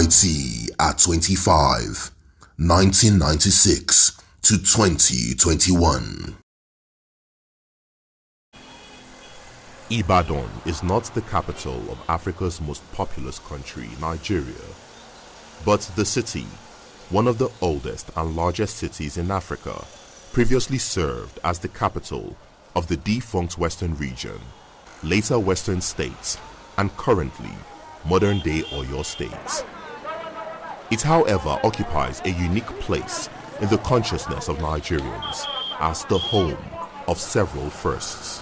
MIT at 25, 1996 to 2021. Ibadan is not the capital of Africa's most populous country, Nigeria, but the city, one of the oldest and largest cities in Africa, previously served as the capital of the defunct Western region, later Western states, and currently modern-day Oyo State. It, however, occupies a unique place in the consciousness of Nigerians as the home of several firsts.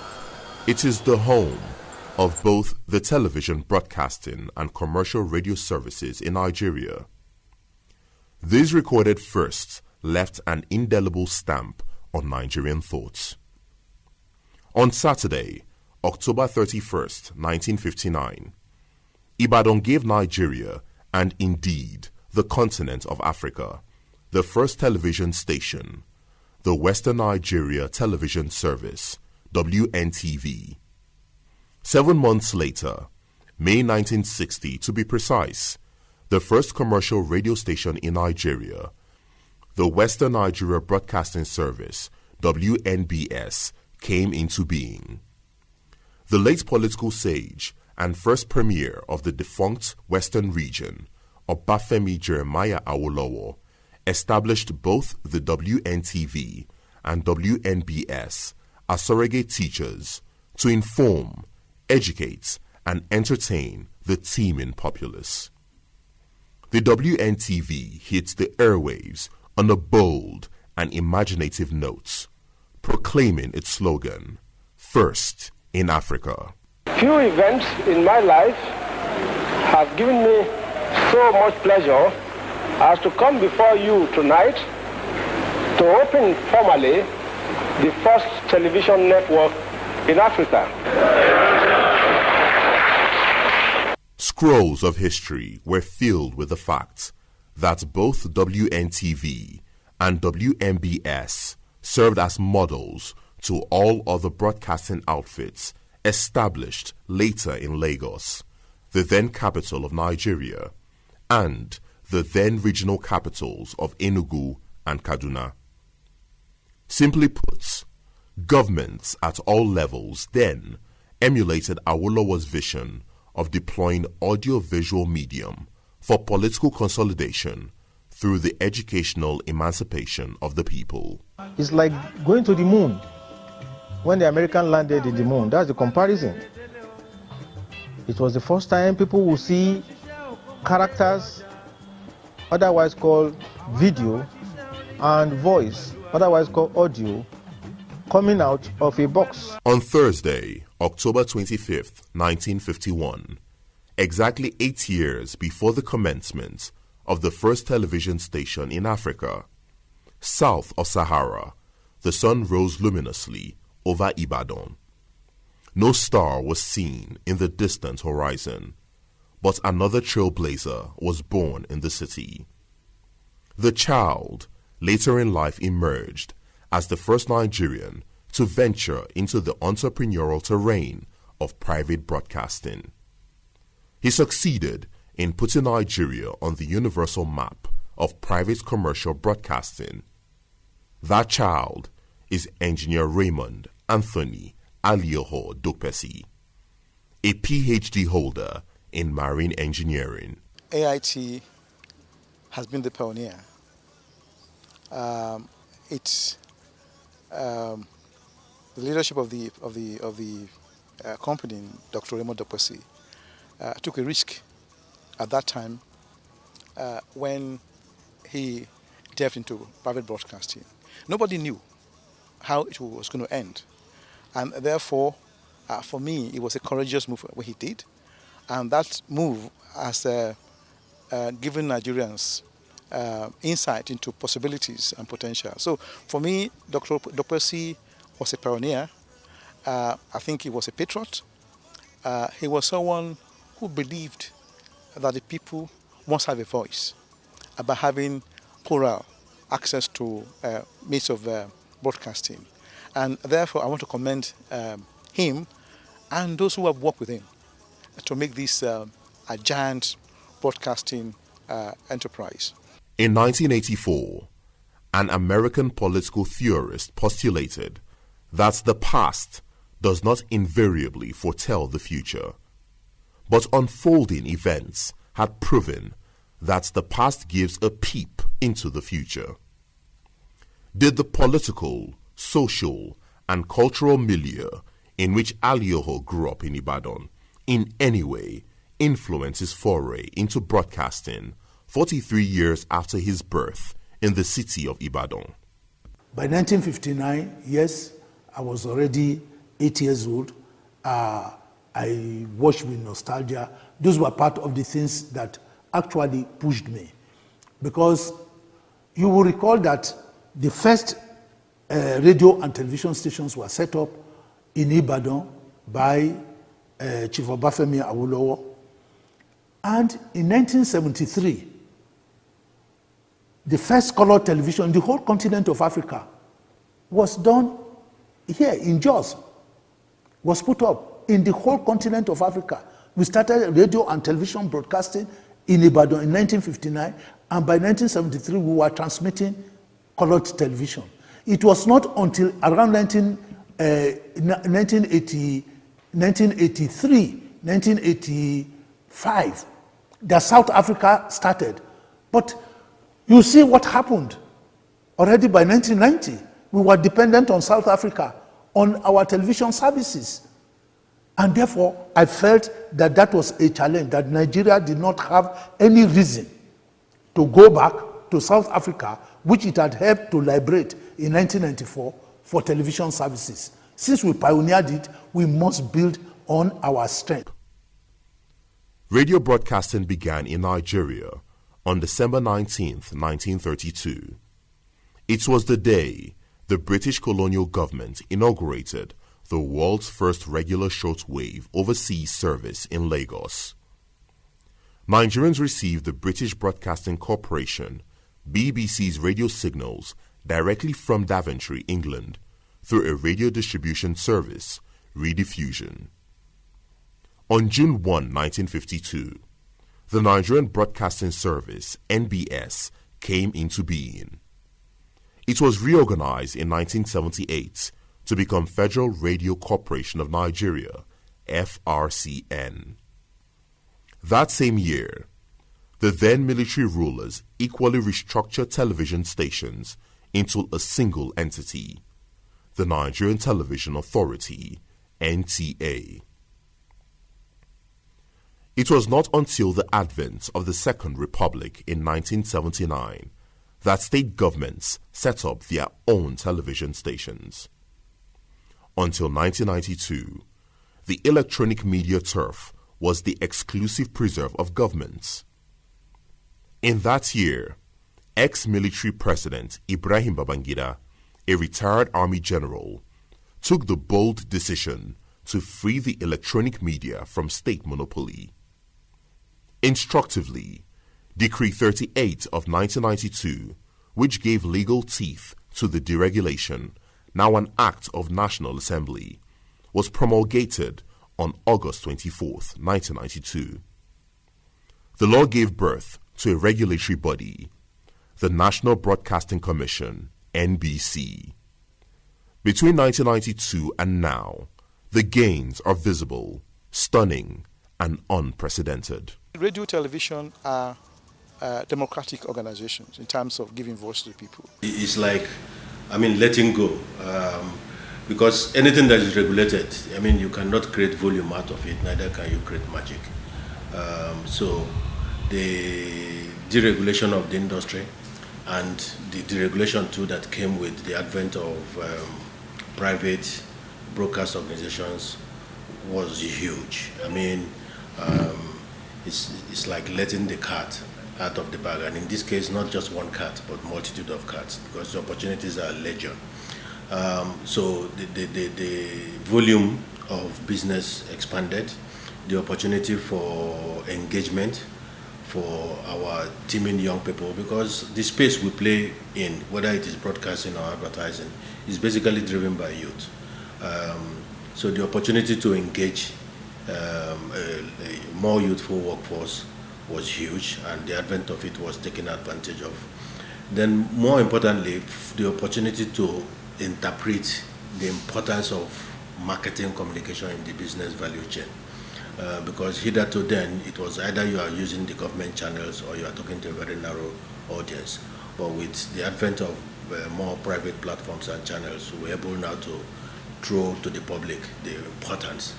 It is the home of both the television broadcasting and commercial radio services in Nigeria. These recorded firsts left an indelible stamp on Nigerian thoughts. On Saturday, October 31st, 1959, Ibadan gave Nigeria, and indeed the continent of Africa, the first television station, the Western Nigeria Television Service, WNTV. 7 months later, May 1960 to be precise, the first commercial radio station in Nigeria, the Western Nigeria Broadcasting Service, WNBS, came into being. The late political sage and first premier of the defunct Western region, Obafemi Jeremiah Awolowo, established both the WNTV and WNBS as surrogate teachers to inform, educate, and entertain the teeming populace. The WNTV hit the airwaves on a bold and imaginative note, proclaiming its slogan, "First in Africa." Few events in my life have given me so much pleasure as to come before you tonight to open formally the first television network in Africa. Scrolls of history were filled with the fact that both WNTV and WNBS served as models to all other broadcasting outfits established later in Lagos, the then capital of Nigeria, and the then regional capitals of Enugu and Kaduna. Simply put, governments at all levels then emulated Awolowo's vision of deploying audio-visual medium for political consolidation through the educational emancipation of the people. It's like going to the moon. When the American landed in the moon, that's the comparison. It was the first time people would see characters, otherwise called video, and voice, otherwise called audio, coming out of a box. On Thursday, October 25th, 1951, exactly 8 years before the commencement of the first television station in Africa, south of Sahara, the sun rose luminously over Ibadan. No star was seen in the distant horizon, but another trailblazer was born in the city. The child later in life emerged as the first Nigerian to venture into the entrepreneurial terrain of private broadcasting. He succeeded in putting Nigeria on the universal map of private commercial broadcasting. That child is Engineer Raymond Anthony Alioho Dokpesi, a PhD holder in marine engineering. AIT has been the pioneer. It's the leadership of the company, Dr. Raymond Dokpesi, took a risk at that time when he delved into private broadcasting. Nobody knew how it was going to end. And therefore, for me, it was a courageous move what he did. And that move has given Nigerians insight into possibilities and potential. So for me, Dr. Dokpesi was a pioneer. I think he was a patriot. He was someone who believed that the people must have a voice about having plural access to means of broadcasting. And therefore, I want to commend him and those who have worked with him to make this a giant broadcasting enterprise. In 1984, an American political theorist postulated that the past does not invariably foretell the future, but unfolding events had proven that the past gives a peep into the future. Did the political, social, and cultural milieu in which Alioho grew up in Ibadan in any way influence his foray into broadcasting 43 years after his birth in the city of Ibadan? By 1959, yes, I was already 8 years old. I watched with nostalgia. Those were part of the things that actually pushed me. Because you will recall that the first radio and television stations were set up in Ibadan by Chief Obafemi Awolowo. And in 1973, the first color television in the whole continent of Africa was done here in Jos, was put up in the whole continent of Africa. We started radio and television broadcasting in Ibadan in 1959, and by 1973 we were transmitting colored television. It was not until around 1983, 1985 that South Africa started. But you see what happened. Already by 1990, we were dependent on South Africa, on our television services. And therefore, I felt that that was a challenge, that Nigeria did not have any reason to go back to South Africa, which it had helped to liberate in 1994 for television services. Since we pioneered it, we must build on our strength. Radio broadcasting began in Nigeria on December 19th, 1932. It was the day the British colonial government inaugurated the world's first regular shortwave overseas service in Lagos. Nigerians received the British Broadcasting Corporation, BBC's radio signals directly from Daventry, England, through a radio distribution service, Rediffusion. On June 1, 1952, the Nigerian Broadcasting Service, NBS, came into being. It was reorganized in 1978 to become Federal Radio Corporation of Nigeria, FRCN. That same year, the then military rulers equally restructured television stations into a single entity, the Nigerian Television Authority, NTA. It was not until the advent of the Second Republic in 1979 that state governments set up their own television stations. Until 1992, the electronic media turf was the exclusive preserve of governments. In that year, ex-military President Ibrahim Babangida, a retired army general, took the bold decision to free the electronic media from state monopoly. Instructively, Decree 38 of 1992, which gave legal teeth to the deregulation, now an act of National Assembly, was promulgated on August 24, 1992. The law gave birth to a regulatory body, the National Broadcasting Commission, NBC. Between 1992 and now, the gains are visible, stunning, and unprecedented. Radio, television are democratic organizations in terms of giving voice to the people. It's like, letting go. Because anything that is regulated, you cannot create volume out of it, neither can you create magic. So the deregulation of the industry and the deregulation too that came with the advent of private broadcast organizations was huge. It's like letting the cat out of the bag, and in this case, not just one cat, but multitude of cats, because the opportunities are legion. So the volume of business expanded, the opportunity for engagement for our teaming young people, because the space we play in, whether it is broadcasting or advertising, is basically driven by youth. So the opportunity to engage a more youthful workforce was huge, and the advent of it was taken advantage of. Then, more importantly, the opportunity to interpret the importance of marketing communication in the business value chain. Because hitherto then, it was either you are using the government channels or you are talking to a very narrow audience. But with the advent of more private platforms and channels, we're able now to throw to the public the importance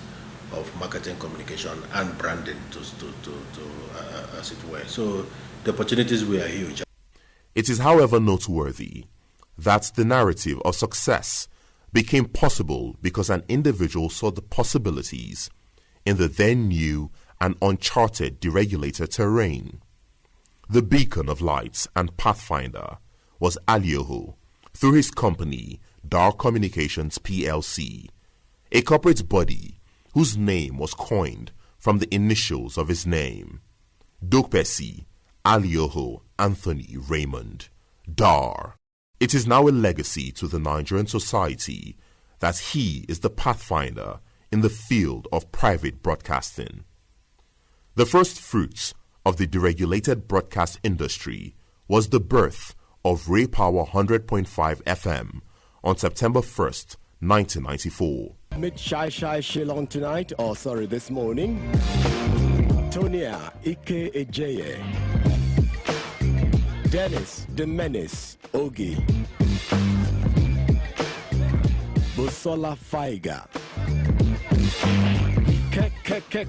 of marketing communication and branding, as it were. So the opportunities were huge. It is, however, noteworthy that the narrative of success became possible because an individual saw the possibilities in the then new and uncharted deregulated terrain. The beacon of lights and pathfinder was Alioho through his company DAAR Communications PLC, a corporate body whose name was coined from the initials of his name, Dokpesi Alioho Anthony Raymond, DAAR. It is now a legacy to the Nigerian society that he is the pathfinder in the field of private broadcasting. The first fruits of the deregulated broadcast industry was the birth of Ray Power 100.5 FM on September 1st, 1994. Meet Shy Shillong tonight, this morning. Tonia Ike Ejeye. Dennis the Menace Ogi. Busola Faiga.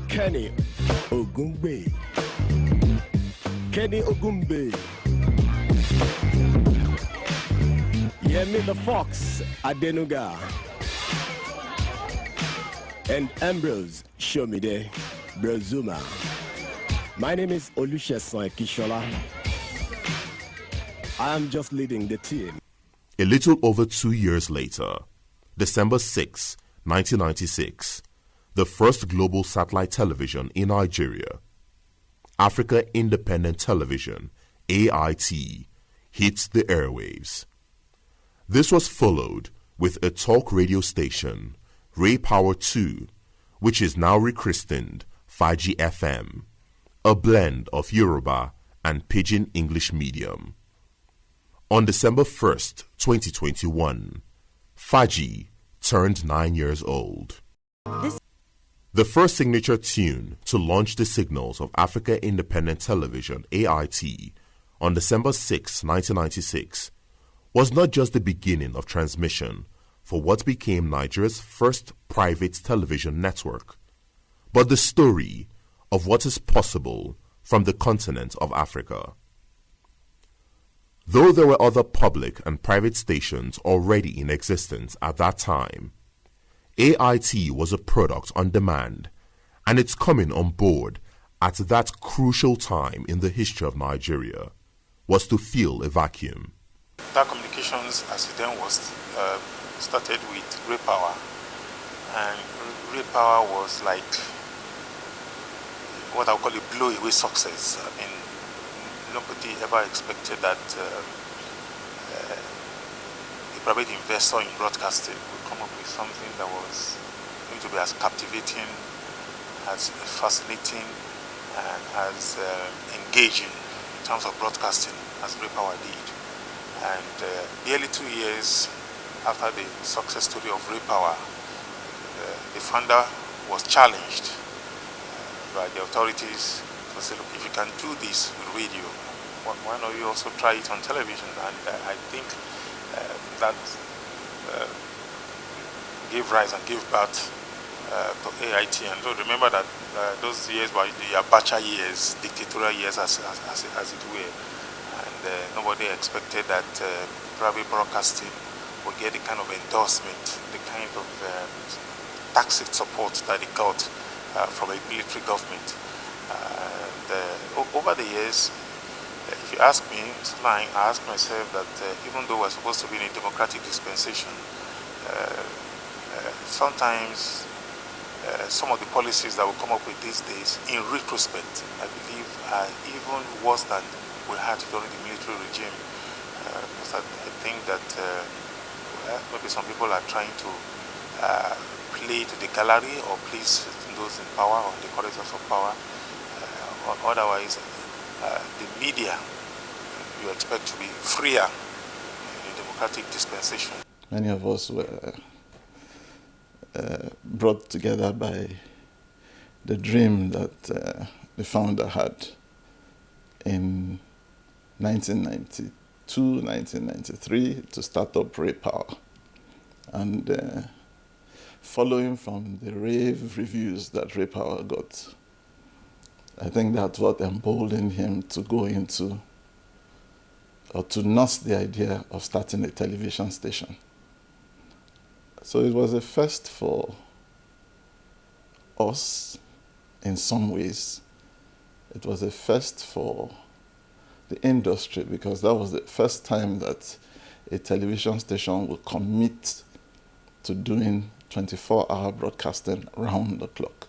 Kenny Ogumbe. Kenny Ogumbe. Yemi the Fox Adenuga. And Ambrose Shomide Brazuma. My name is Olusegun Kishola. I am just leading the team. A little over 2 years later, December 6, 1996, the first global satellite television in Nigeria, Africa Independent Television, AIT, hit the airwaves. This was followed with a talk radio station, Ray Power 2, which is now rechristened Faji FM, a blend of Yoruba and Pidgin English medium. On December 1st, 2021, Faji turned 9 years old. The first signature tune to launch the signals of Africa Independent Television, AIT, on December 6, 1996, was not just the beginning of transmission for what became Nigeria's first private television network, but the story of what is possible from the continent of Africa. Though there were other public and private stations already in existence at that time, AIT was a product on demand, and its coming on board at that crucial time in the history of Nigeria was to fill a vacuum. DAAR Communications, as it then was, started with Ray Power, and Ray Power was like what I would call a blow-away success. I mean, nobody ever expected that a private investor in broadcasting would come up with something that was going to be as captivating, as fascinating, and as engaging in terms of broadcasting as Ray Power did. And barely 2 years after the success story of Ray Power, the founder was challenged by the authorities to say, look, if you can do this with radio, why not you also try it on television? And I think that gave rise and gave birth to AIT. And so remember that those years were the Abacha years, dictatorial years as it were. And nobody expected that private broadcasting would get the kind of endorsement, the kind of tacit support that it got from a military government. And over the years, if you ask me, I ask myself that even though we're supposed to be in a democratic dispensation, sometimes some of the policies that we come up with these days, in retrospect, I believe are even worse than we had during the military regime. Because I think that maybe some people are trying to play to the gallery or please those in power or the corridors of power, or otherwise the media you expect to be freer in a democratic dispensation. Many of us were brought together by the dream that the founder had in 1992, 1993 to start up RayPower. And following from the rave reviews that RayPower got, I think that's what emboldened him to go into, or to nurse the idea of starting a television station. So it was a first for us in some ways. It was a first for the industry, because that was the first time that a television station would commit to doing 24-hour broadcasting round the clock.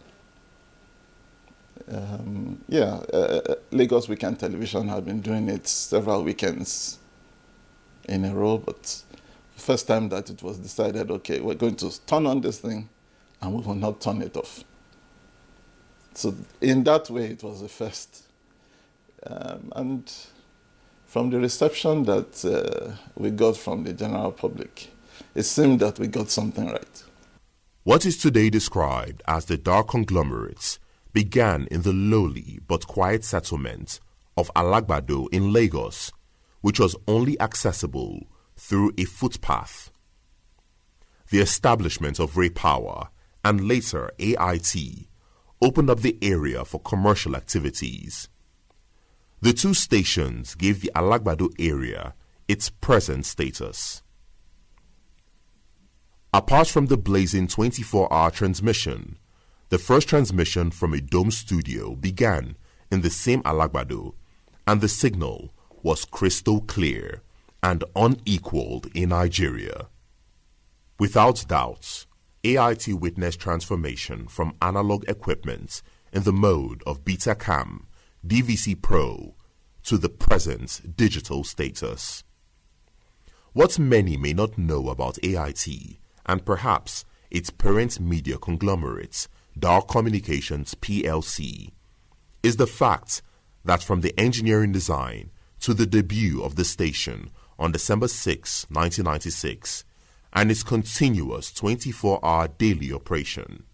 Lagos Weekend Television had been doing it several weekends in a row, but the first time that it was decided, okay, we're going to turn on this thing and we will not turn it off. So in that way, it was a first. And from the reception that we got from the general public, it seemed that we got something right. What is today described as the DAAR conglomerates began in the lowly but quiet settlement of Alagbado in Lagos, which was only accessible through a footpath. The establishment of RayPower and later AIT opened up the area for commercial activities. The two stations gave the Alagbado area its present status. Apart from the blazing 24-hour transmission, the first transmission from a dome studio began in the same Alagbado, and the signal was crystal clear and unequaled in Nigeria. Without doubt, AIT witnessed transformation from analog equipment in the mode of Betacam, DVC Pro, to the present digital status. What many may not know about AIT, and perhaps its parent media conglomerate, DAAR Communications PLC, is the fact that from the engineering design to the debut of the station on December 6, 1996, and its continuous 24-hour daily operation,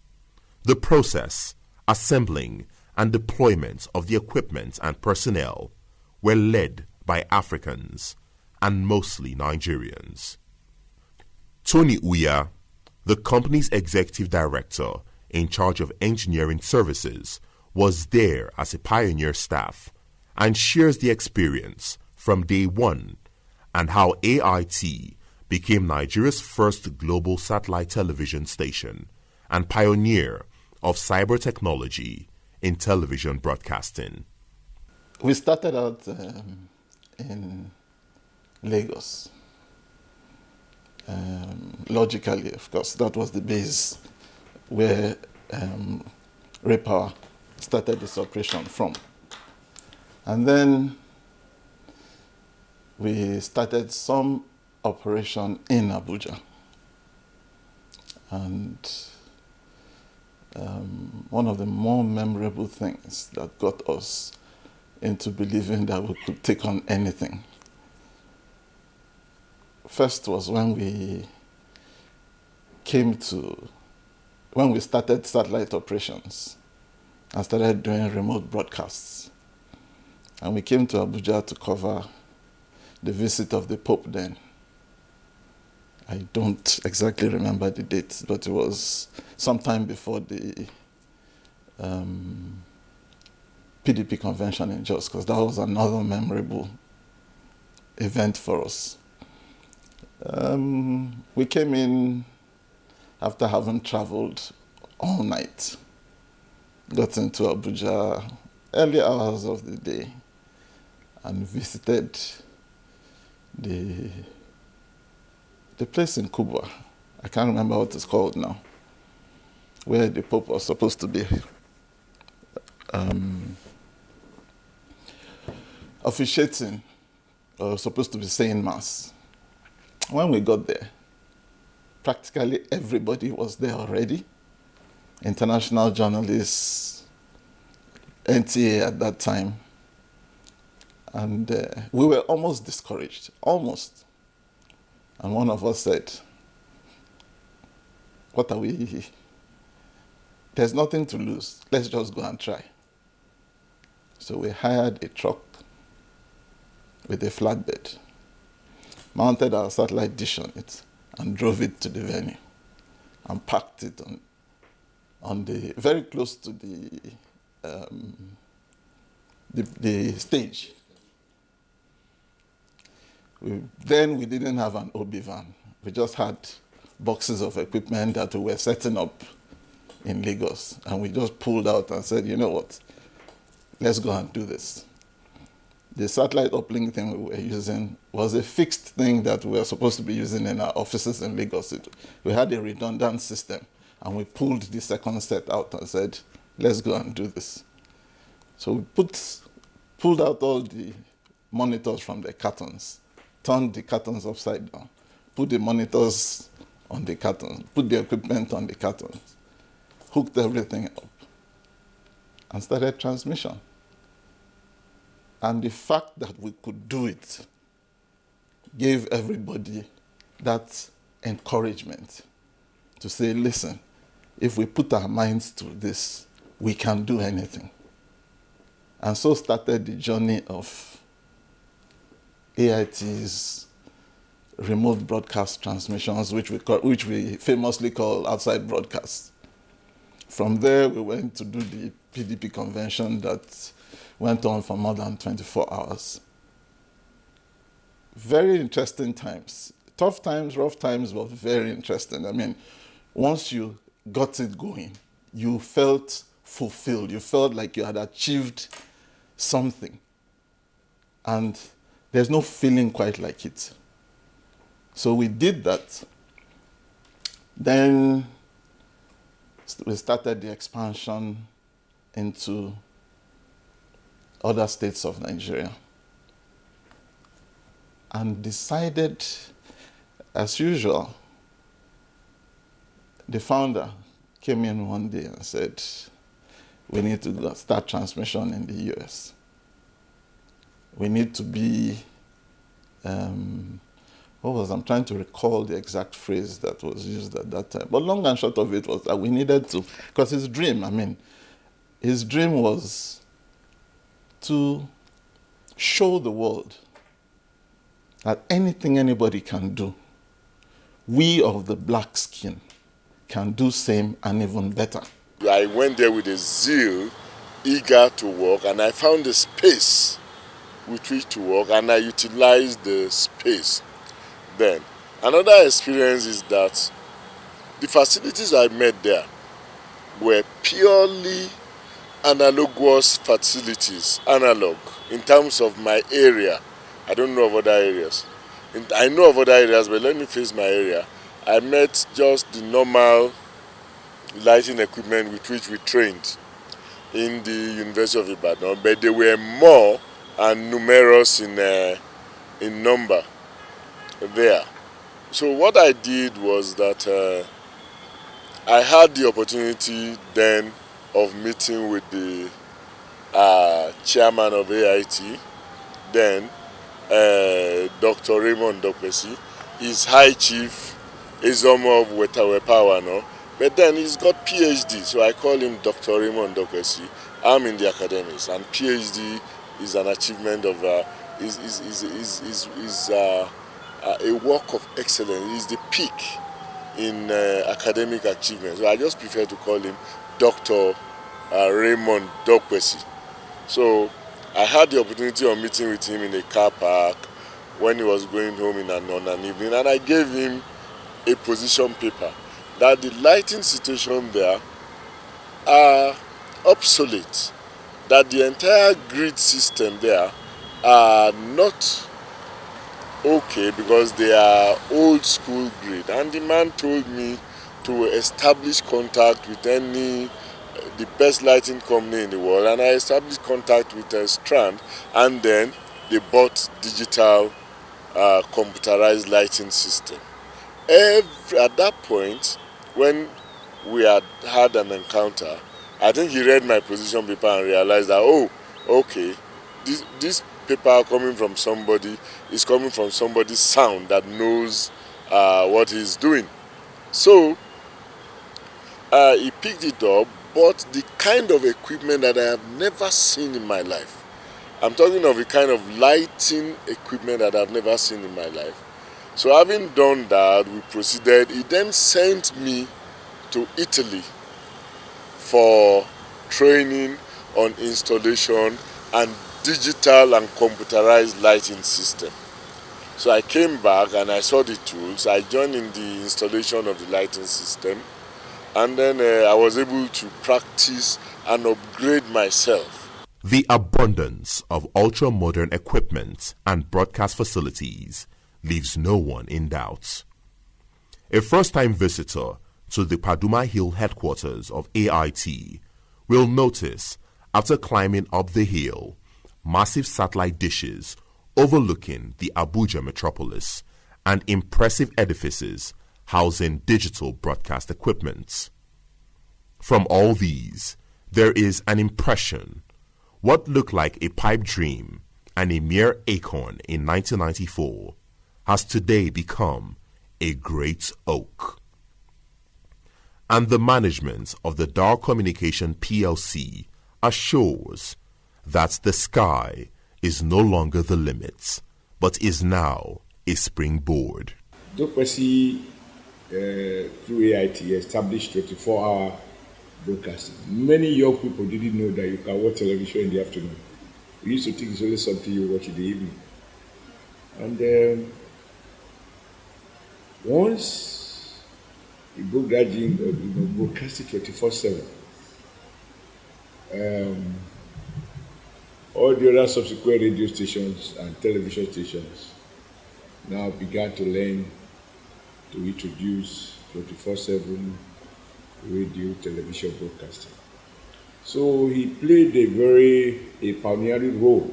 the process, assembling, and deployment of the equipment and personnel were led by Africans and mostly Nigerians. Tony Uya, the company's executive director in charge of engineering services, was there as a pioneer staff and shares the experience from day one and how AIT became Nigeria's first global satellite television station and pioneer of cyber technology in television broadcasting. We started out in Lagos. Logically, of course, that was the base where RayPower started its operation from. And then we started some operation in Abuja. And one of the more memorable things that got us into believing that we could take on anything first was when we started satellite operations and started doing remote broadcasts. And we came to Abuja to cover the visit of the Pope then. I don't exactly remember the date, but it was sometime before the PDP convention in Jos, because that was another memorable event for us. We came in after having traveled all night, got into Abuja early hours of the day, and visited the place in Kubwa. I can't remember what it's called now, where the Pope was supposed to be officiating, or supposed to be saying Mass. When we got there, practically everybody was there already. International journalists, NTA at that time. And we were almost discouraged, almost. And one of us said, what are we? There's nothing to lose. Let's just go and try. So we hired a truck with a flatbed, mounted our satellite dish on it, and drove it to the venue, and parked it on the very close to the stage. Then we didn't have an OB van. We just had boxes of equipment that we were setting up in Lagos, and we just pulled out and said, you know what, let's go and do this. The satellite uplink thing we were using was a fixed thing that we were supposed to be using in our offices in Lagos. We had a redundant system, and we pulled the second set out and said, let's go and do this. So we pulled out all the monitors from the cartons, turned the cartons upside down, put the monitors on the cartons, put the equipment on the cartons, hooked everything up, and started transmission. And the fact that we could do it gave everybody that encouragement to say, listen, if we put our minds to this, we can do anything. And so started the journey of AIT's remote broadcast transmissions, which we famously call outside broadcasts. From there, we went to do the PDP convention that went on for more than 24 hours. Very interesting times. Tough times, rough times, but very interesting. I mean, once you got it going, you felt fulfilled. You felt like you had achieved something. And there's no feeling quite like it. So we did that. Then we started the expansion into other states of Nigeria, and decided, as usual, the founder came in one day and said, we need to start transmission in the US. We need to be, I'm trying to recall the exact phrase that was used at that time. But long and short of it was that we needed to, because his dream was to show the world that anything anybody can do, we of the black skin can do same and even better. I went there with a zeal, eager to work, and I found a space with which to work, and I utilized the space. Then, another experience is that the facilities I met there were purely analogous facilities, analog, in terms of my area. I don't know of other areas. I know of other areas, but let me face my area. I met just the normal lighting equipment with which we trained in the University of Ibadan, but they were more and numerous in number there. So what I did was that I had the opportunity then of meeting with the chairman of AIT, then Dr. Raymond Dokpesi. He's High Chief Ezomo of Wetawepawano, but then he's got PhD, so I call him Dr. Raymond Dokpesi. I'm in the academics, and PhD is an achievement of is a work of excellence. He's the peak in academic achievement. So I just prefer to call him Dr. Raymond Dokpesi. So I had the opportunity of meeting with him in a car park when he was going home on an evening, and I gave him a position paper that the lighting situation there are obsolete, that the entire grid system there are not okay because they are old school grid. And the man told me to establish contact with the best lighting company in the world, and I established contact with Strand, and then they bought digital computerized lighting system. At that point, when we had an encounter, I think he read my position paper and realized that, oh, okay, this paper coming from somebody is coming from somebody's sound that knows what he's doing. So he picked it up, but the kind of equipment that I have never seen in my life. I'm talking of a kind of lighting equipment that I've never seen in my life. So having done that, we proceeded. He then sent me to Italy for training on installation and digital and computerized lighting system. So I came back and I saw the tools. I joined in the installation of the lighting system, and then I was able to practice and upgrade myself. The abundance of ultra-modern equipment and broadcast facilities leaves no one in doubt. A first-time visitor to the Paduma Hill headquarters of AIT will notice, after climbing up the hill, massive satellite dishes overlooking the Abuja metropolis and impressive edifices housing digital broadcast equipment. From all these, there is an impression. What looked like a pipe dream and a mere acorn in 1994 has today become a great oak. And the management of the DAAR Communication PLC assures that the sky is no longer the limit, but is now a springboard. Dokpesi, through AIT, established 24-hour broadcasting. Many young people didn't know that you can watch television in the afternoon. We used to think it's only something you watch in the evening. And once you broke that gene, broadcast it 24/7. All the other subsequent radio stations and television stations now began to learn to introduce 24/7 radio, television broadcasting. So he played a pioneering role.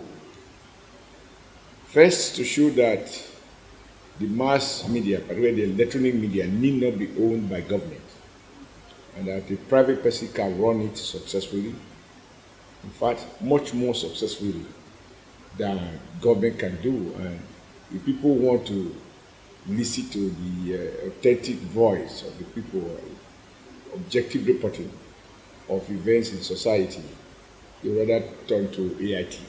First, to show that the mass media, particularly the electronic media, need not be owned by government, and that a private person can run it successfully. In fact, much more successfully than government can do. And if people want to listen to the authentic voice of the people, objective reporting of events in society, they rather turn to AIT.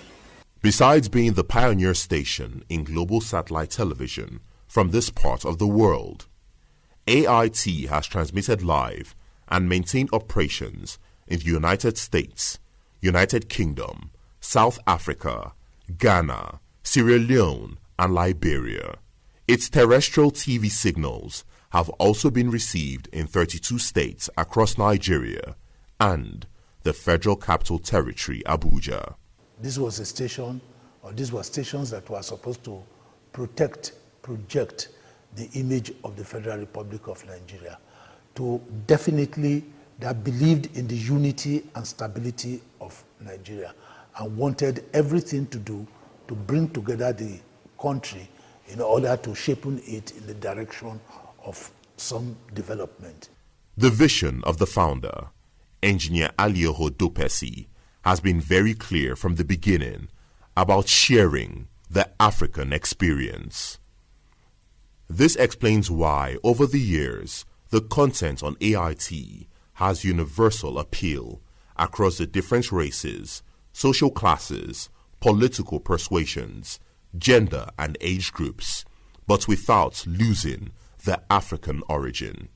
Besides being the pioneer station in global satellite television from this part of the world, AIT has transmitted live and maintained operations in the United States, United Kingdom, South Africa, Ghana, Sierra Leone, and Liberia. Its terrestrial TV signals have also been received in 32 states across Nigeria and the Federal Capital Territory, Abuja. This was a station, or these were stations that were supposed to project the image of the Federal Republic of Nigeria, to definitely that believed in the unity and stability of Nigeria and wanted everything to do to bring together the country in order to shape it in the direction of some development. The vision of the founder, Engineer Alioho Dopesi, has been very clear from the beginning about sharing the African experience. This explains why, over the years, the content on AIT has universal appeal across the different races, social classes, political persuasions, gender and age groups, but without losing the African origin.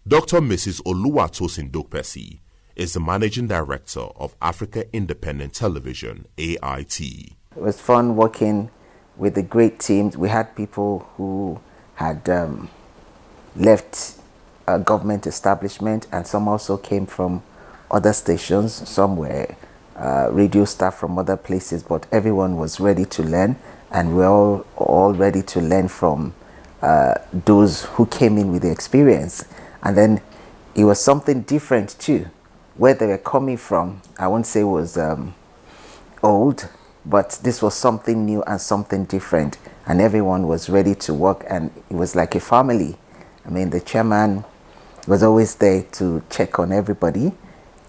Dr. Mrs. Oluwatosin Dokpesi is the Managing Director of Africa Independent Television, AIT. It was fun working with the great teams. We had people who had left a government establishment, and some also came from other stations. Some were radio staff from other places, but everyone was ready to learn, and we're all ready to learn from those who came in with the experience. And then it was something different too. Where they were coming from, I won't say was old, but this was something new and something different, and everyone was ready to work, and it was like a family. I mean, the chairman was always there to check on everybody,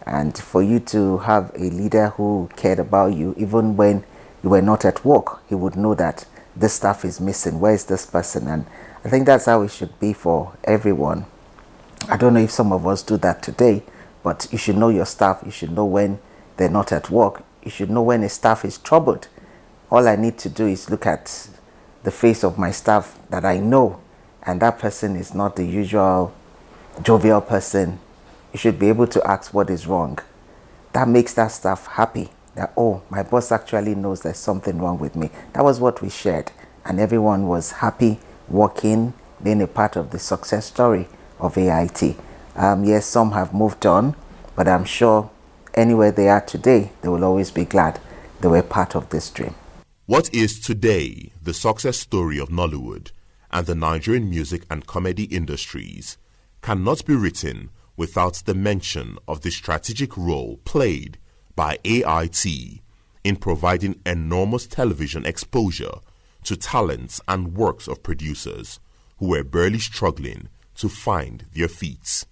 And for you to have a leader who cared about you, even when you were not at work, he would know that this staff is missing. Where is this person? And I think that's how it should be for everyone. I don't know if some of us do that today, but you should know your staff. You should know when they're not at work. You should know when a staff is troubled. All I need to do is look at the face of my staff that I know, and that person is not the usual jovial person. You should be able to ask what is wrong. That makes that staff happy, that, oh, my boss actually knows there's something wrong with me. That was what we shared, and everyone was happy working, being a part of the success story of AIT. Yes, some have moved on, but I'm sure anywhere they are today, they will always be glad they were part of this dream. What is today the success story of Nollywood and the Nigerian music and comedy industries cannot be written without the mention of the strategic role played by AIT in providing enormous television exposure to talents and works of producers who were barely struggling to find their feet.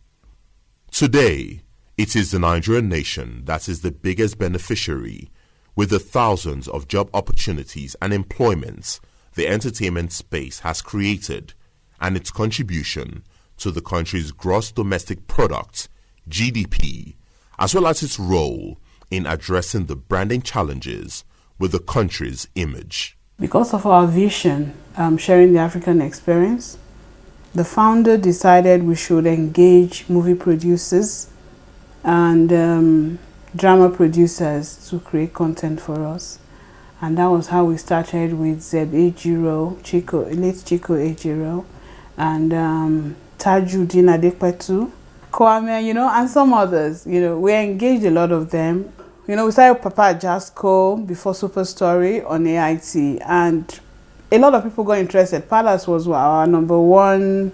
Today, it is the Nigerian nation that is the biggest beneficiary, with the thousands of job opportunities and employments the entertainment space has created, and its contribution to the country's gross domestic product, GDP, as well as its role in addressing the branding challenges with the country's image. Because of our vision, sharing the African experience, the founder decided we should engage movie producers and drama producers to create content for us. And that was how we started with Zeb Ejiro, late Chico Ejiro, and Tajuddin Adekpetu, Kwame, and some others. We engaged a lot of them. We started Papa Jasco before Super Story on AIT, and a lot of people got interested. Palace was our number one,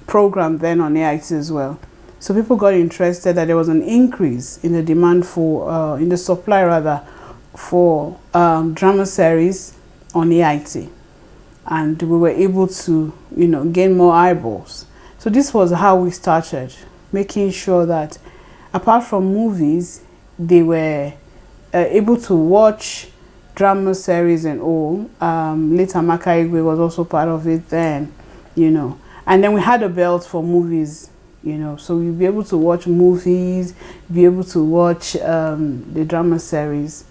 program then on AIT as well. So people got interested that there was an increase in the demand for, in the supply rather, for drama series on AIT. And we were able to, gain more eyeballs. So this was how we started, making sure that apart from movies, they were able to watch drama series and all. Later, Amaka Igwe was also part of it then, And then we had a belt for movies, so we'll be able to watch movies, be able to watch the drama series.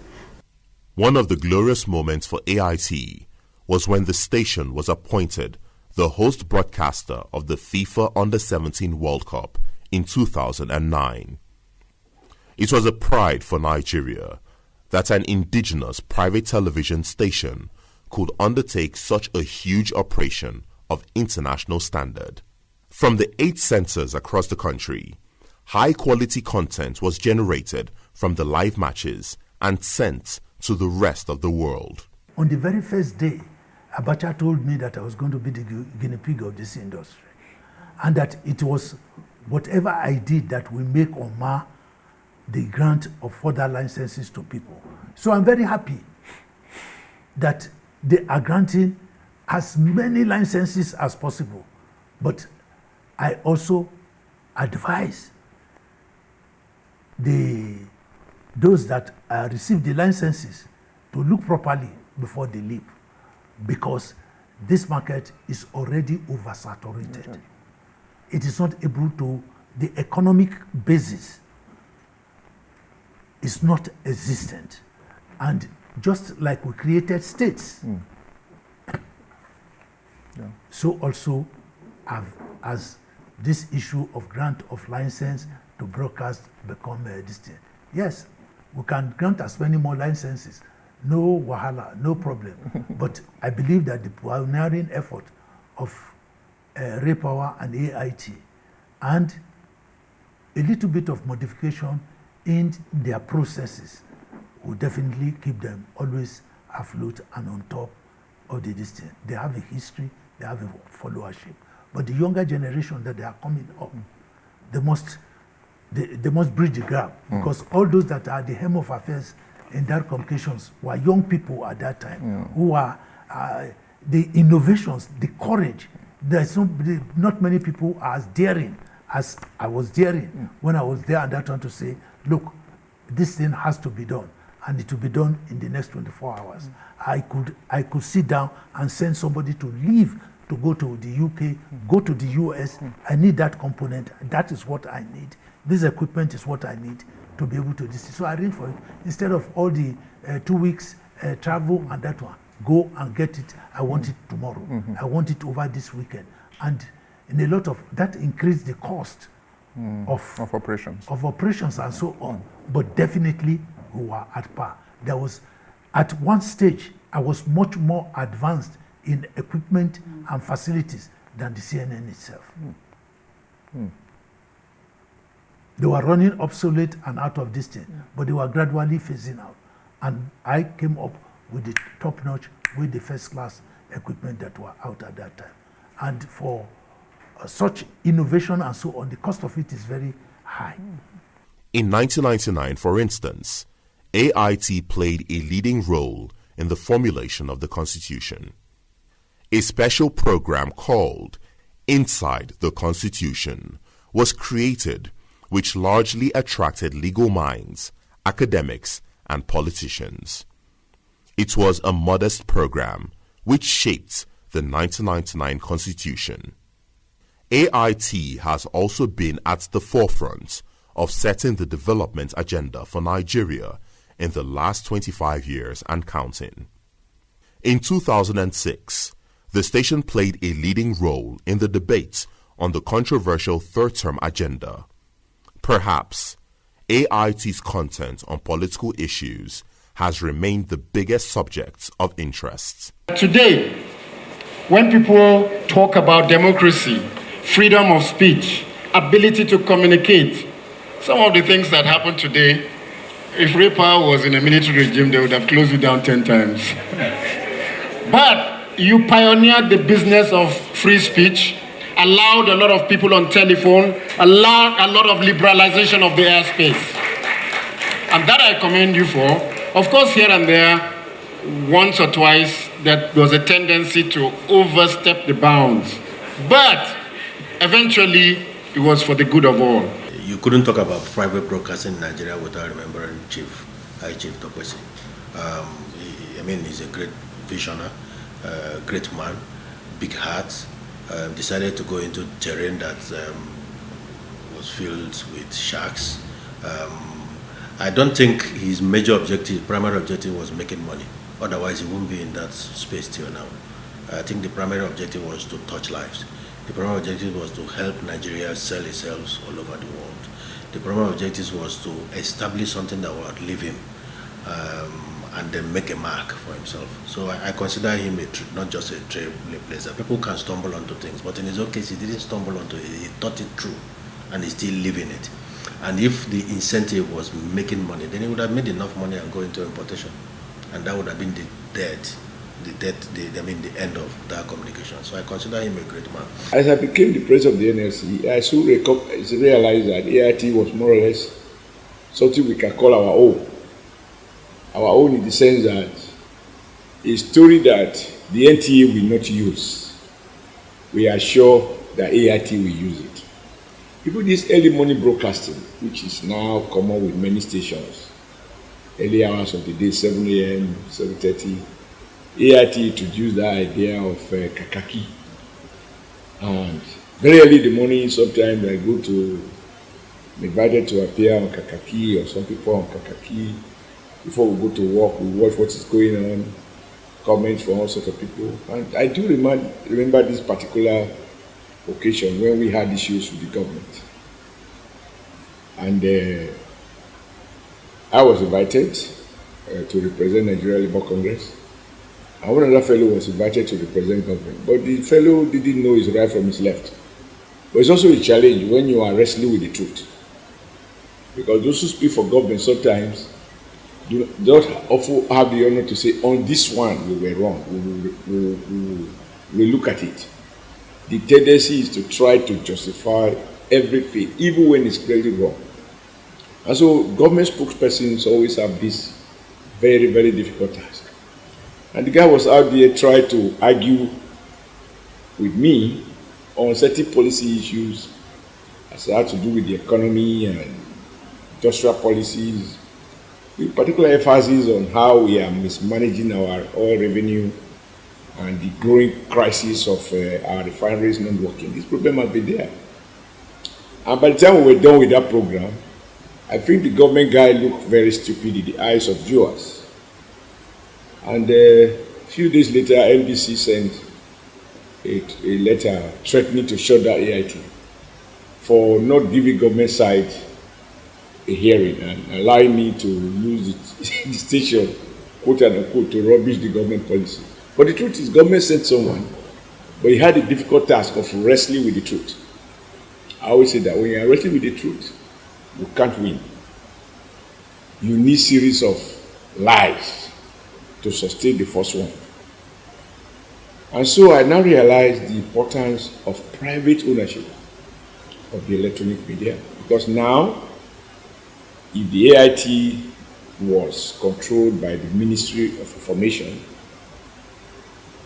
One of the glorious moments for AIT was when the station was appointed the host broadcaster of the FIFA Under-17 World Cup in 2009. It was a pride for Nigeria that an indigenous private television station could undertake such a huge operation of international standard. From the 8 centers across the country, high-quality content was generated from the live matches and sent to the rest of the world. On the very first day, Abacha told me that I was going to be the guinea pig of this industry, and that it was whatever I did that will make or mar the grant of further licenses to people. So I'm very happy that they are granting as many licenses as possible. But I also advise those that receive the licenses to look properly before they leave, because this market is already oversaturated. Okay. It is not able to, the economic basis is not existent. And just like we created states, so also as this issue of grant of license to broadcast become this thing. Yes, we can grant as many more licenses, no wahala, no problem. But I believe that the pioneering effort of Ray Power and AIT and a little bit of modification in their processes will definitely keep them always afloat and on top of the distance. They have a history, they have a followership. But the younger generation that they are coming up, they must bridge the gap, because all those that are the helm of affairs in that communications were young people at that time who are the innovations, the courage. There's not many people as daring as I was daring when I was there at that time to say, look, this thing has to be done, and it will be done in the next 24 hours. I could sit down and send somebody to leave to go to the UK, go to the US. I need that component. That is what I need. This equipment is what I need to be able to do this. So I arranged for it. Instead of all the 2 weeks travel and that one, go and get it. I want it tomorrow. I want it over this weekend. And in a lot of that increased the cost of operations and so on. But definitely we were at par. There was, at one stage, I was much more advanced in equipment and facilities than the CNN itself. They were running obsolete and out of this thing, but they were gradually phasing out. And I came up with the top-notch, with the first-class equipment that were out at that time. And for such innovation and so on, the cost of it is very high. In 1999, for instance, AIT played a leading role in the formulation of the Constitution. A special program called Inside the Constitution was created, which largely attracted legal minds, academics, and politicians. It was a modest program which shaped the 1999 Constitution. AIT has also been at the forefront of setting the development agenda for Nigeria in the last 25 years and counting. In 2006, the station played a leading role in the debate on the controversial third-term agenda. Perhaps AIT's content on political issues has remained the biggest subject of interest. Today, when people talk about democracy, freedom of speech, ability to communicate, some of the things that happen today, if Repa was in a military regime, they would have closed it down 10 times. But you pioneered the business of free speech, allowed a lot of people on telephone, allowed a lot of liberalization of the airspace. And that I commend you for. Of course, here and there, once or twice, there was a tendency to overstep the bounds. But eventually, it was for the good of all. You couldn't talk about private broadcasting in Nigeria without remembering High Chief Tokwesi. He's a great visionary, great man, big heart. Decided to go into terrain that was filled with sharks. I don't think his primary objective was making money. Otherwise, he wouldn't be in that space till now. I think the primary objective was to touch lives. The primary objective was to help Nigeria sell itself all over the world. The primary objective was to establish something that would outlive him and then make a mark for himself. So I consider him not just a trailblazer. People can stumble onto things, but in his own case, he didn't stumble onto it. He thought it through, and he's still living it. And if the incentive was making money, then he would have made enough money and go into importation, and that would have been the end of that communication. So I consider him a great man. As I became the president of the NLC, I soon realized that AIT was more or less something we can call our own. Our own in the sense that a story that the NTA will not use, we are sure that AIT will use it. Even this early morning broadcasting, which is now common with many stations, early hours of the day, 7 a.m., 7:30, AIT introduced the idea of kakaki. And very early in the morning, sometimes I go to, I'm invited to appear on kakaki, or some people on kakaki. Before we go to work, we watch what is going on, comments from all sorts of people. And I do remember this particular occasion when we had issues with the government. And I was invited to represent Nigeria Labour Congress. And one other fellow was invited to represent government. But the fellow didn't know his right from his left. But it's also a challenge when you are wrestling with the truth. Because those who speak for government sometimes do not often have the honor to say, on this one we were wrong, we look at it. The tendency is to try to justify everything, even when it's clearly wrong. And so government spokespersons always have this very, very difficult task. And the guy was out there trying to argue with me on certain policy issues as it had to do with the economy and industrial policies, with particular emphasis on how we are mismanaging our oil revenue and the growing crisis of our refineries not working. This problem has been there. And by the time we were done with that program, I think the government guy looked very stupid in the eyes of viewers. And a few days later, NBC sent a letter threatening to shut down AIT for not giving government side a hearing and allowing me to use the station, quote unquote, to rubbish the government policy. But the truth is, government sent someone, but he had a difficult task of wrestling with the truth. I always say that when you are wrestling with the truth, you can't win. You need series of lies to sustain the first one. And so I now realize the importance of private ownership of the electronic media, because now, if the AIT was controlled by the Ministry of Information,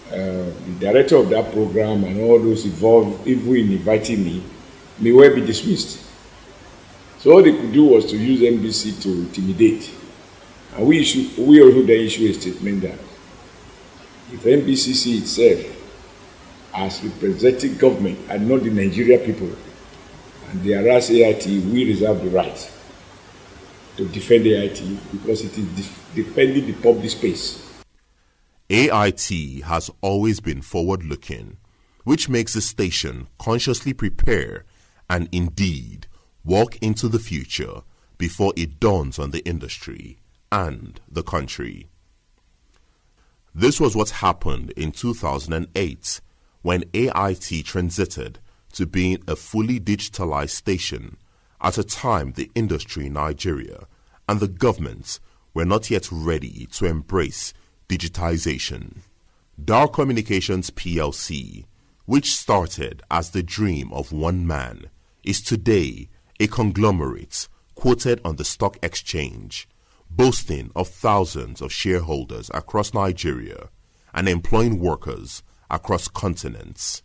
the director of that program and all those involved, even in inviting me, may well be dismissed. So all they could do was to use NBC to intimidate. And we also then issue a statement that if NBCC itself, as representing government and not the Nigeria people, and they harass AIT, we reserve the right to defend AIT because it is defending the public space. AIT has always been forward-looking, which makes the station consciously prepare and indeed walk into the future before it dawns on the industry and the country. This was what happened in 2008 when AIT transited to being a fully digitalized station at a time the industry in Nigeria and the government were not yet ready to embrace digitization. DAAR Communications PLC, which started as the dream of one man, is today a conglomerate quoted on the stock exchange, boasting of thousands of shareholders across Nigeria and employing workers across continents.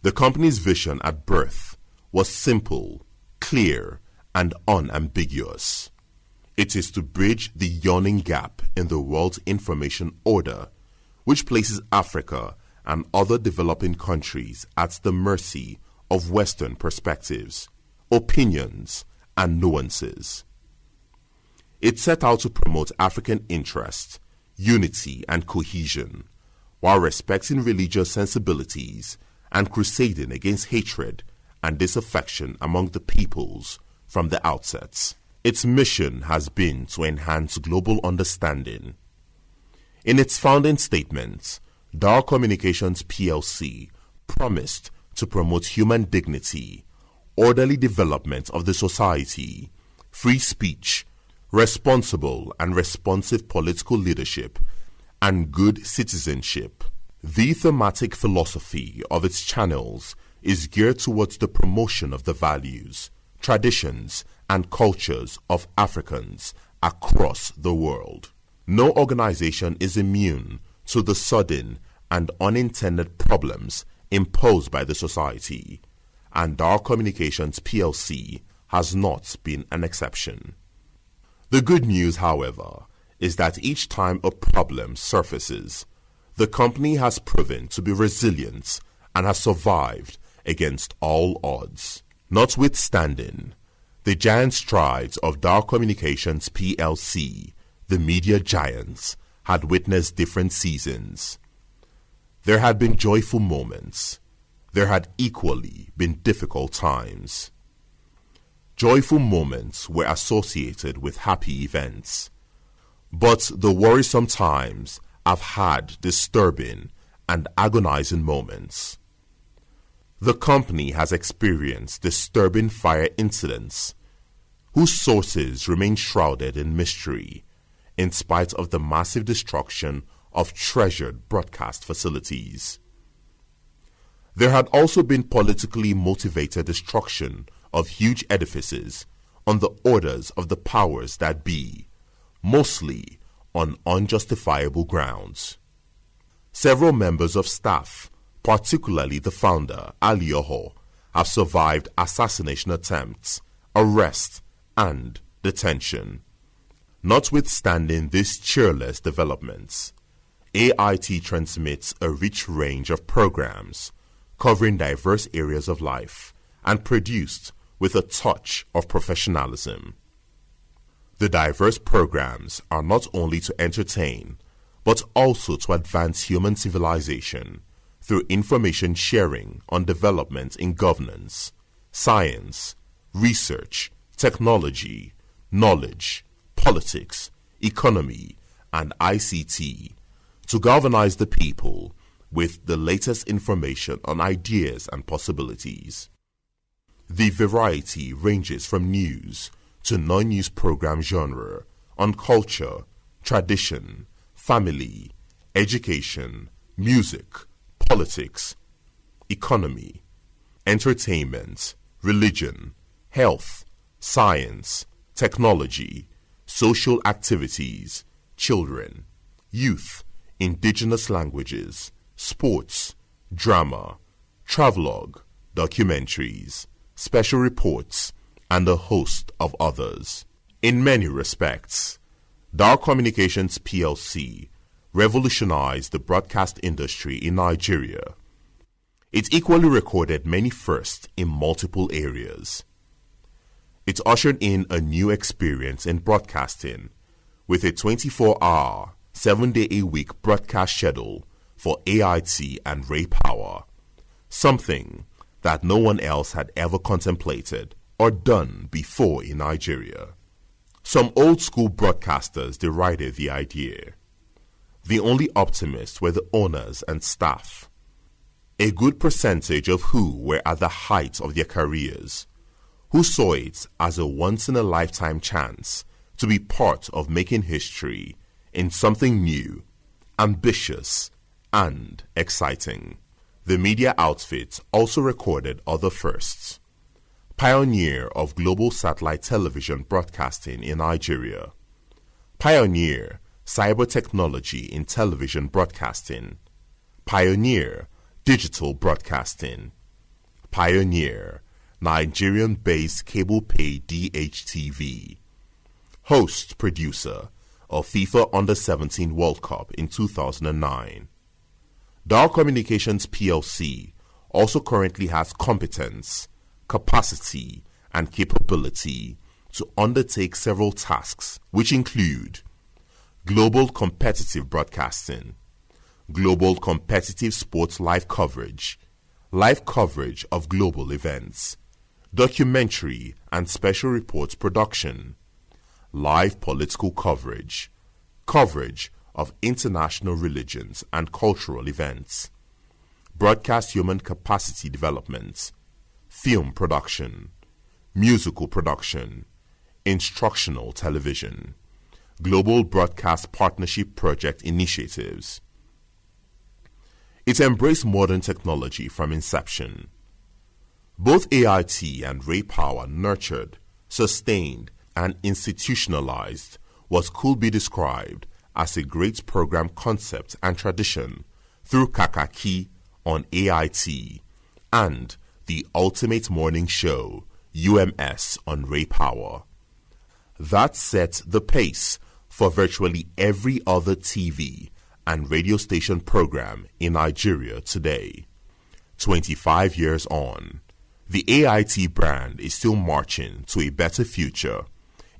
The company's vision at birth was simple, clear, and unambiguous. It is to bridge the yawning gap in the world's information order, which places Africa and other developing countries at the mercy of Western perspectives, opinions, and nuances. It set out to promote African interest, unity, and cohesion, while respecting religious sensibilities and crusading against hatred and disaffection among the peoples from the outset. Its mission has been to enhance global understanding. In its founding statement, DAAR Communications PLC promised to promote human dignity, orderly development of the society, free speech, responsible and responsive political leadership, and good citizenship. The thematic philosophy of its channels is geared towards the promotion of the values, traditions, and cultures of Africans across the world. No organization is immune to the sudden and unintended problems imposed by the society, and DAAR Communications PLC has not been an exception. The good news, however, is that each time a problem surfaces, the company has proven to be resilient and has survived against all odds. Notwithstanding the giant strides of DAAR Communications PLC, the media giants had witnessed different seasons. There had been joyful moments. There had equally been difficult times. Joyful moments were associated with happy events, but the worrisome times have had disturbing and agonizing moments. The company has experienced disturbing fire incidents whose sources remain shrouded in mystery in spite of the massive destruction of treasured broadcast facilities. There had also been politically motivated destruction of huge edifices on the orders of the powers that be, mostly on unjustifiable grounds. Several members of staff, particularly the founder, Ali Yoho, have survived assassination attempts, arrest, and detention. Notwithstanding these cheerless developments, AIT transmits a rich range of programs covering diverse areas of life and produced with a touch of professionalism. The diverse programs are not only to entertain, but also to advance human civilization through information sharing on development in governance, science, research, technology, knowledge, politics, economy, and ICT, to galvanize the people with the latest information on ideas and possibilities. The variety ranges from news to non-news program genre on culture, tradition, family, education, music, politics, economy, entertainment, religion, health, science, technology, social activities, children, youth, indigenous languages, sports, drama, travelogue, documentaries, special reports, and a host of others. In many respects, DAAR Communications plc revolutionized the broadcast industry in Nigeria. It equally recorded many firsts in multiple areas. It ushered in a new experience in broadcasting with a 24-hour, 7-day-a-week broadcast schedule for AIT and Ray Power, something that no one else had ever contemplated or done before in Nigeria. Some old-school broadcasters derided the idea. The only optimists were the owners and staff. A good percentage of who were at the height of their careers, who saw it as a once-in-a-lifetime chance to be part of making history in something new, ambitious, and exciting. The media outfit also recorded other firsts. Pioneer of global satellite television broadcasting in Nigeria. Pioneer cyber technology in television broadcasting. Pioneer digital broadcasting. Pioneer Nigerian-based cable pay DHTV. Host producer of FIFA Under-17 World Cup in 2009. DAAR Communications plc also currently has competence, capacity, and capability to undertake several tasks, which include global competitive broadcasting, global competitive sports live coverage of global events, documentary and special reports production, live political coverage of international religions and cultural events, broadcast human capacity development, film production, musical production, instructional television, global broadcast partnership project initiatives. It embraced modern technology from inception. Both AIT and Ray Power nurtured, sustained, and institutionalized what could be described as a great program concept and tradition through Kakaki on AIT and the Ultimate Morning Show, UMS, on Ray Power. That set the pace for virtually every other TV and radio station program in Nigeria today. 25 years on, the AIT brand is still marching to a better future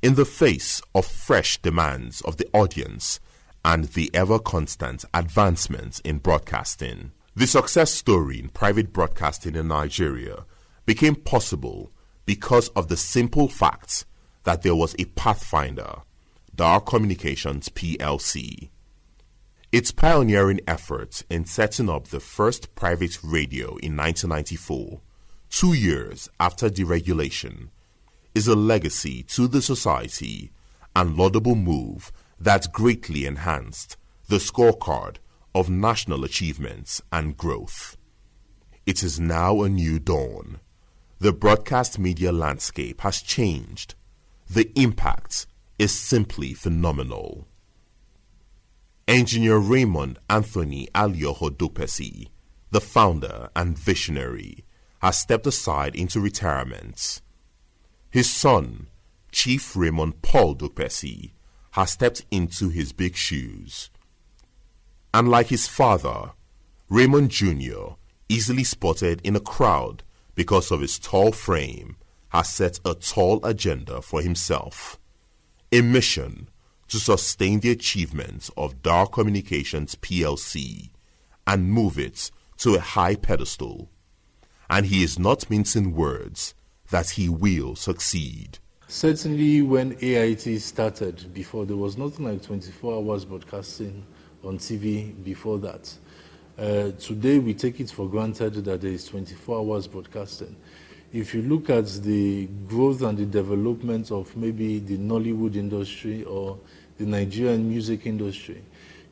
in the face of fresh demands of the audience and the ever-constant advancements in broadcasting. The success story in private broadcasting in Nigeria became possible because of the simple fact that there was a pathfinder, DAAR Communications plc. Its pioneering efforts in setting up the first private radio in 1994, 2 years after deregulation, is a legacy to the society and laudable move that greatly enhanced the scorecard of national achievements and growth. It is now a new dawn. The broadcast media landscape has changed. The impact is simply phenomenal. Engineer Raymond Anthony Alioho Dopesi, the founder and visionary, has stepped aside into retirement. His son, Chief Raymond Paul Duplessis, has stepped into his big shoes. And like his father, Raymond Jr., easily spotted in a crowd because of his tall frame, has set a tall agenda for himself. A mission to sustain the achievements of DAAR Communications PLC and move it to a high pedestal. And he is not mincing words that he will succeed. Certainly when AIT started, before there was nothing like 24 hours broadcasting on TV before that. Today we take it for granted that there is 24 hours broadcasting. If you look at the growth and the development of maybe the Nollywood industry or the Nigerian music industry,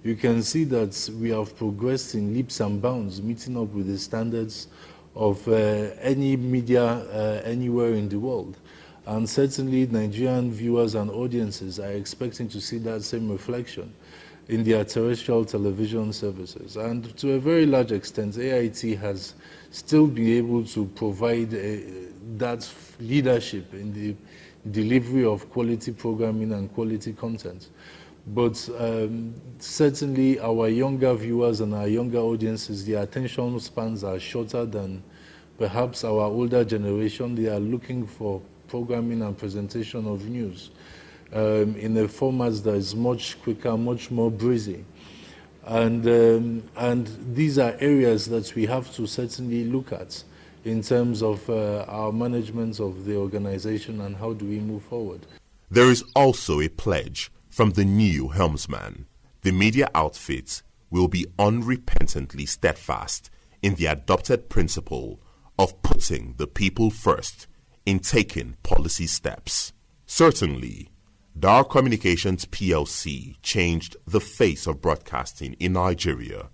you can see that we have progressed in leaps and bounds, meeting up with the standards of any media anywhere in the world. And certainly Nigerian viewers and audiences are expecting to see that same reflection in their terrestrial television services. And to a very large extent, AIT has still been able to provide that leadership in the delivery of quality programming and quality content. But certainly our younger viewers and our younger audiences, their attention spans are shorter than perhaps our older generation. They are looking for programming and presentation of news in a format that is much quicker, much more breezy. And these are areas that we have to certainly look at in terms of our management of the organization and how do we move forward. There is also a pledge from the new helmsman. The media outfit will be unrepentantly steadfast in the adopted principle of putting the people first in taking policy steps. Certainly, DAAR Communications PLC changed the face of broadcasting in Nigeria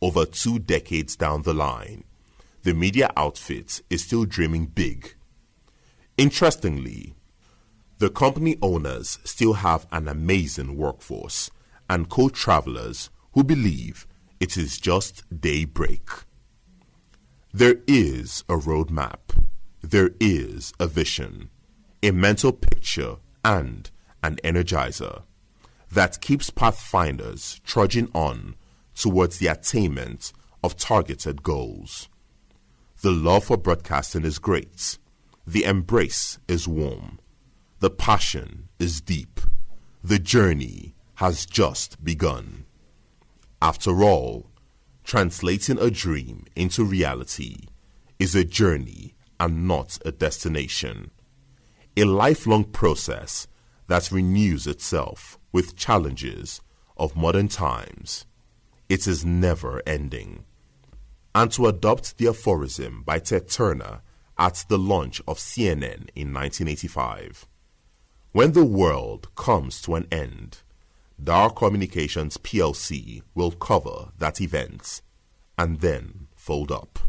over 2 decades down the line. The media outfit is still dreaming big. Interestingly, the company owners still have an amazing workforce and co-travelers who believe it is just daybreak. There is a roadmap. There is a vision, a mental picture, and an energizer that keeps pathfinders trudging on towards the attainment of targeted goals. The love for broadcasting is great. The embrace is warm. The passion is deep. The journey has just begun. After all, translating a dream into reality is a journey and not a destination. A lifelong process that renews itself with challenges of modern times. It is never ending. And to adopt the aphorism by Ted Turner at the launch of CNN in 1985, when the world comes to an end, DAAR Communications PLC will cover that event and then fold up.